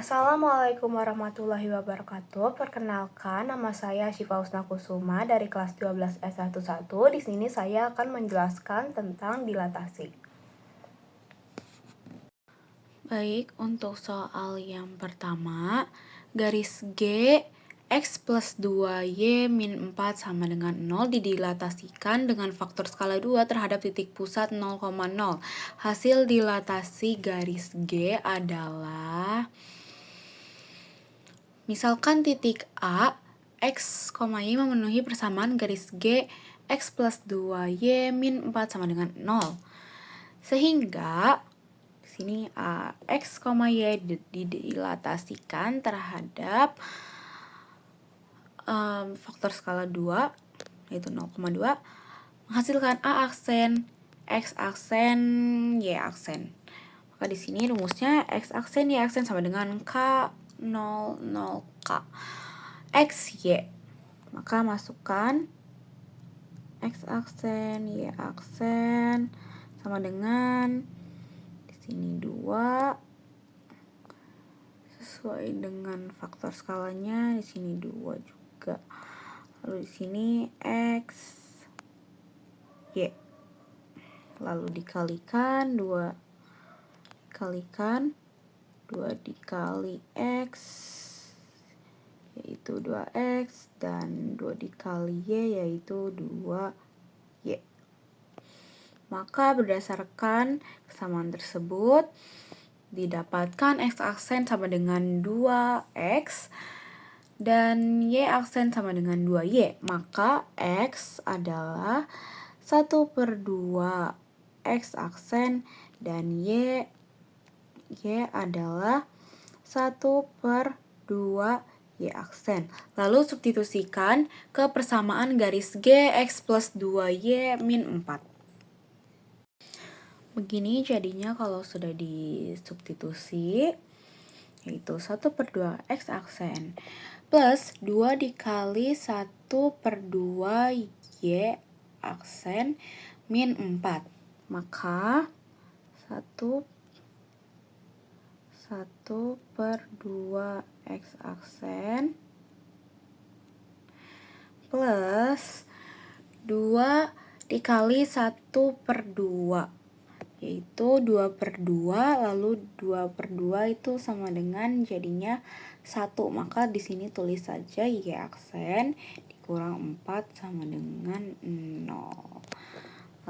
Assalamualaikum warahmatullahi wabarakatuh. Perkenalkan, nama saya Syifa Husna Kusuma dari kelas 12 S11. Di sini saya akan menjelaskan tentang dilatasi. Baik, untuk soal yang pertama, garis G X plus 2Y min 4 sama dengan 0 didilatasikan dengan faktor skala 2 terhadap titik pusat 0,0. Hasil dilatasi garis G adalah, misalkan titik A, X, Y memenuhi persamaan garis G X plus 2Y min 4 sama dengan 0. Sehingga sini X, Y didilatasikan terhadap faktor skala 2 yaitu 0,2 menghasilkan A aksen, X aksen, Y aksen. Maka di sini rumusnya X aksen, Y aksen sama dengan K 0, 0, K X, Y. Maka masukkan X aksen, Y aksen sama dengan sini 2 sesuai dengan faktor skalanya, di sini 2 juga. Lalu di sini X, Y. Lalu dikalikan 2 dikali X yaitu 2X dan 2 dikali Y yaitu 2Y. Maka berdasarkan kesamaan tersebut didapatkan X aksen sama dengan 2X dan Y aksen sama dengan 2Y. Maka X adalah 1/2 X aksen dan Y adalah 1/2 Y aksen. Lalu substitusikan ke persamaan garis G X plus 2Y min 4. Begini jadinya kalau sudah disubstitusi, yaitu 1/2 X aksen plus 2 dikali 1/2 Y aksen min 4. Maka 1/2 X aksen plus 2 dikali 1/2 yaitu 2/2, lalu 2/2 itu sama dengan jadinya 1. Maka di sini tulis saja Y aksen dikurang 4 sama dengan 0.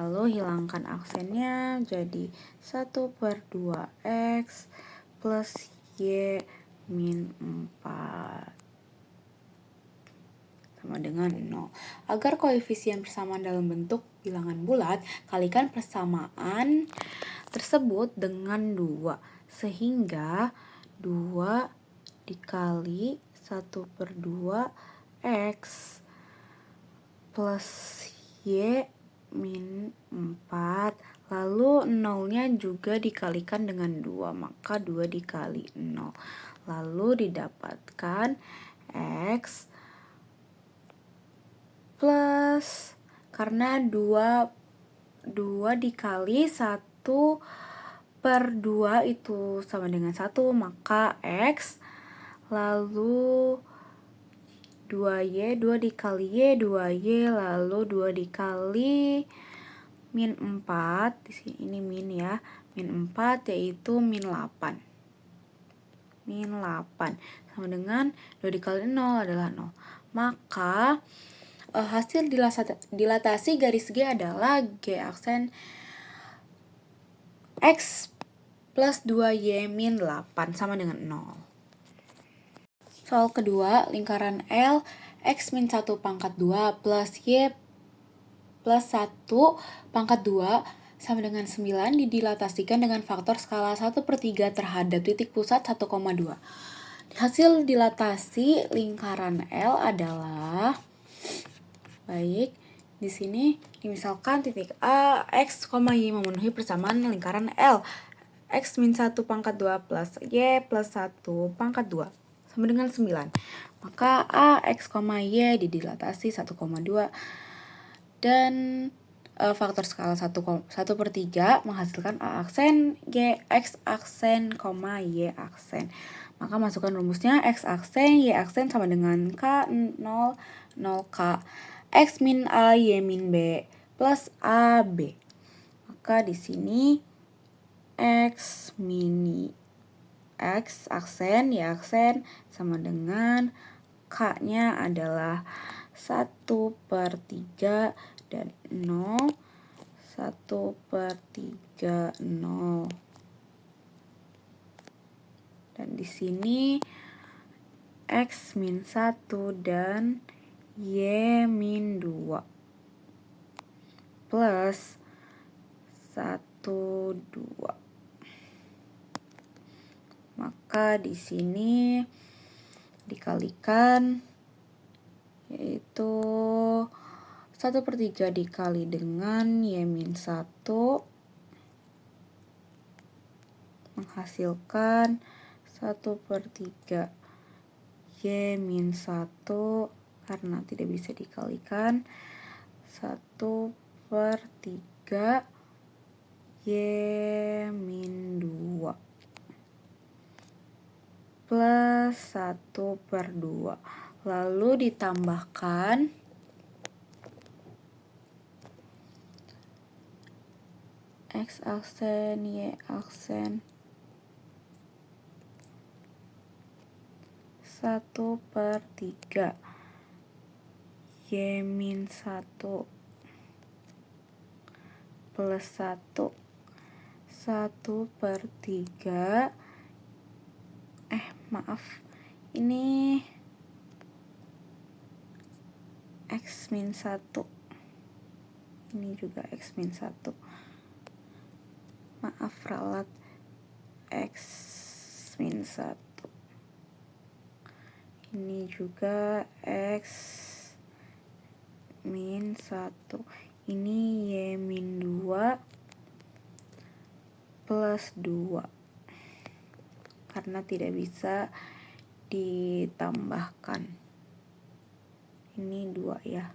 Lalu hilangkan aksennya jadi 1/2 X plus Y min 4 sama dengan 0. Agar koefisien persamaan dalam bentuk bilangan bulat, kalikan persamaan tersebut dengan 2. Sehingga 2 dikali 1/2 X plus Y min 4. Lalu 0-nya juga dikalikan dengan 2. Maka 2 dikali 0. Lalu didapatkan X plus, karena 2 dikali 1/2 itu sama dengan 1, maka X, lalu 2Y, 2 dikali Y, 2Y, lalu 2 dikali min 4, di sini ini min ya, min 4 yaitu min 8. Min 8 sama dengan 2 dikali 0 adalah 0. Maka hasil dilatasi garis G adalah G aksen X plus 2Y min 8 sama dengan 0. Soal kedua, lingkaran L X min 1 pangkat 2 plus Y plus 1 pangkat 2 sama dengan 9 didilatasikan dengan faktor skala 1/3 terhadap titik pusat 1,2. Hasil dilatasi lingkaran L adalah, baik, di sini misalkan titik A, X, Y memenuhi persamaan lingkaran L. X min 1 pangkat 2 plus Y plus 1 pangkat 2 sama dengan 9. Maka A, X, Y didilatasi 1,2 dan faktor skala 1/3 menghasilkan A aksen, Y X aksen, Y aksen. Maka masukkan rumusnya X aksen, Y aksen sama dengan K 0, 0K. X min A, Y min B plus AB. Maka di sini X mini X aksen, Y aksen sama dengan K-nya adalah 1/3 dan 0, 1/3 0. Dan di sini X min 1 dan Y min 2 plus 1, 2. Maka di sini dikalikan, yaitu 1/3 dikali dengan Y min 1 menghasilkan 1/3 Y min 1 karena tidak bisa dikalikan, 1/3 Y min 2 plus 1/2. Lalu ditambahkan X aksen, Y aksen 1/3 Y min 1 plus 1, 1/3 ini X min 1, ini juga X min 1, ralat X min 1, ini juga X min 1, ini Y min 2 plus 2 karena tidak bisa ditambahkan, ini 2 ya.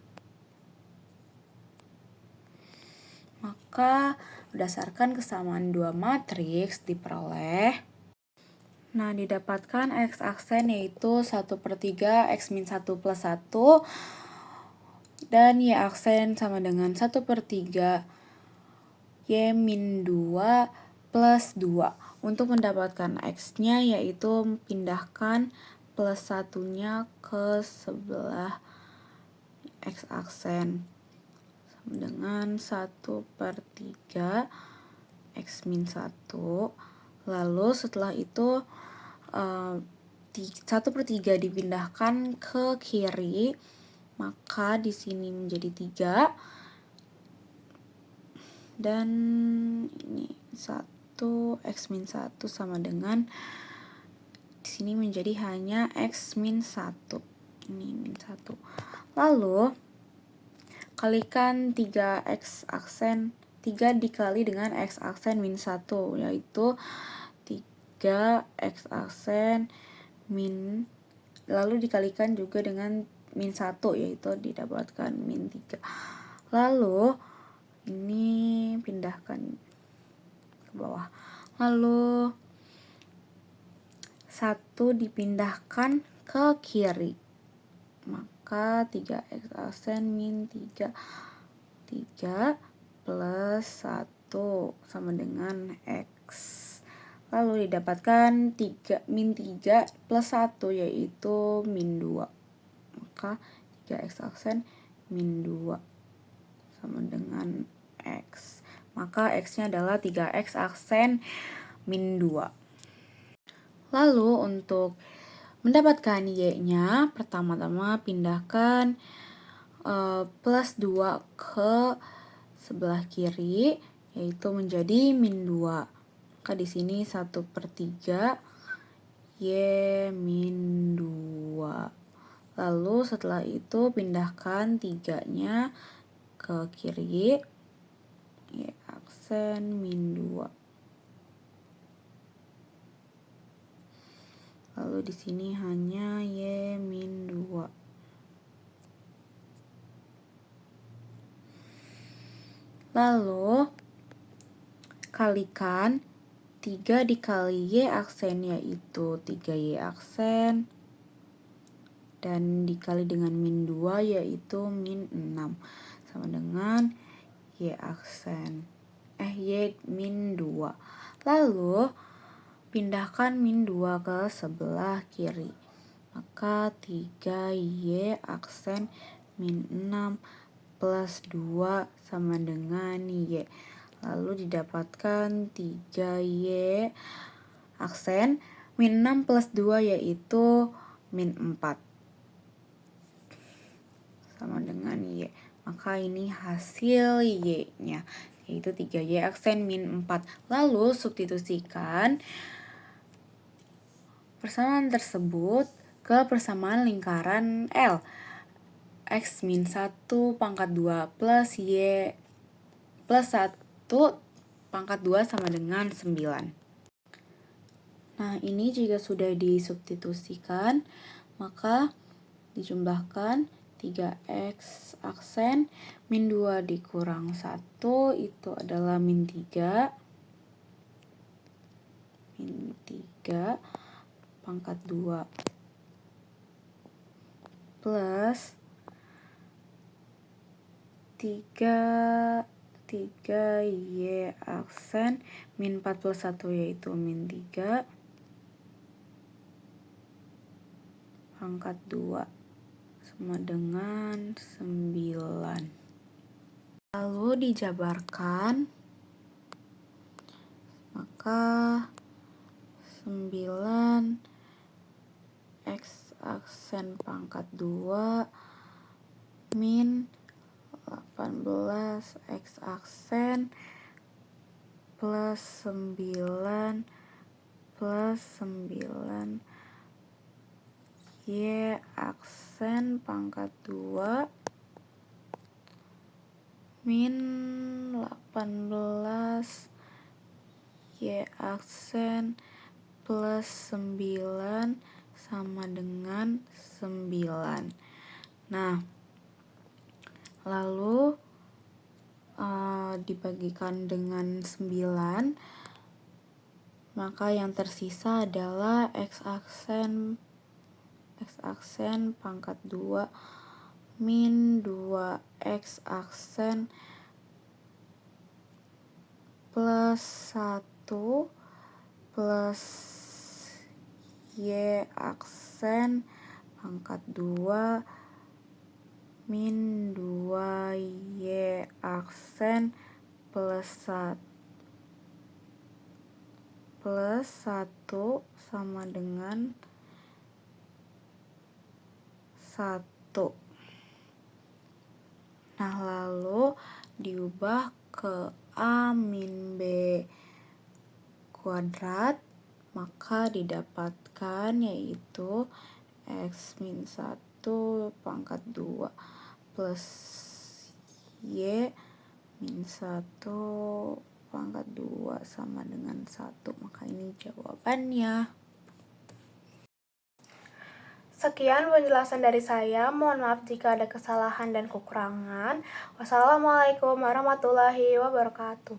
Maka berdasarkan kesamaan dua matriks diperoleh, nah didapatkan X aksen yaitu 1/3 X min 1 plus 1 dan Y aksen sama dengan 1/3 Y min 2 plus 2. Untuk mendapatkan X-nya yaitu pindahkan plus 1-nya ke sebelah X aksen sama dengan 1/3 X min 1. Lalu setelah itu 1/3 dipindahkan ke kiri, maka di sini menjadi 3 dan ini 1 X min 1 sama dengan di sini menjadi hanya X min 1. Ini min 1. Lalu kalikan 3X aksen, 3 dikali dengan X aksen min 1 yaitu 3X aksen min, lalu dikalikan juga dengan min 1 yaitu didapatkan min 3. Lalu ini pindahkan ke bawah. Lalu 1 dipindahkan ke kiri. Maka 3X aksen min 3. 3 plus 1 sama dengan X. Lalu didapatkan min 3 plus 1 yaitu min 2. Maka 3X aksen min 2 sama dengan X. Maka X-nya adalah 3X aksen min 2. Lalu untuk mendapatkan Y-nya, pertama-tama pindahkan plus 2 ke sebelah kiri, yaitu menjadi min 2. Maka di sini 1/3 Y min 2. Lalu setelah itu pindahkan 3-nya ke kiri, Y aksen min 2. Lalu di sini hanya Y min 2. Lalu kalikan 3 dikali Y aksen yaitu 3Y aksen. Dan dikali dengan min 2 yaitu min 6. Sama dengan Y aksen. Y min 2. Lalu pindahkan min 2 ke sebelah kiri. Maka 3Y aksen min 6 plus 2 sama dengan Y. Lalu didapatkan 3Y aksen min 6 plus 2 yaitu min 4. Sama dengan Y. Maka ini hasil Y-nya, yaitu 3Y aksen min 4. Lalu substitusikan persamaan tersebut ke persamaan lingkaran L. X min 1 pangkat 2 plus Y plus 1 pangkat 2 sama dengan 9. Nah, ini jika sudah disubstitusikan, maka dijumlahkan 3X aksen min 2 dikurang 1 itu adalah min 3. Min 3 pangkat 2 plus 3Y aksen min 4 plus 1 yaitu min 3 pangkat 2 sama dengan 9. Lalu dijabarkan, maka 9 X aksen pangkat 2 min 18 X aksen plus 9 plus 9 Y aksen pangkat 2 min 18 Y aksen plus 9 sama dengan 9. Nah, lalu dibagikan dengan 9, maka yang tersisa adalah X aksen pangkat 2 min 2X aksen plus 1 plus Y aksen pangkat 2 min 2Y aksen plus 1 sama dengan 1. Nah, lalu diubah ke A min B kuadrat, maka didapatkan yaitu X min 1 pangkat 2 plus Y min 1 pangkat 2 sama dengan 1. Maka ini jawabannya. Sekian penjelasan dari saya. Mohon maaf jika ada kesalahan dan kekurangan. Wassalamualaikum warahmatullahi wabarakatuh.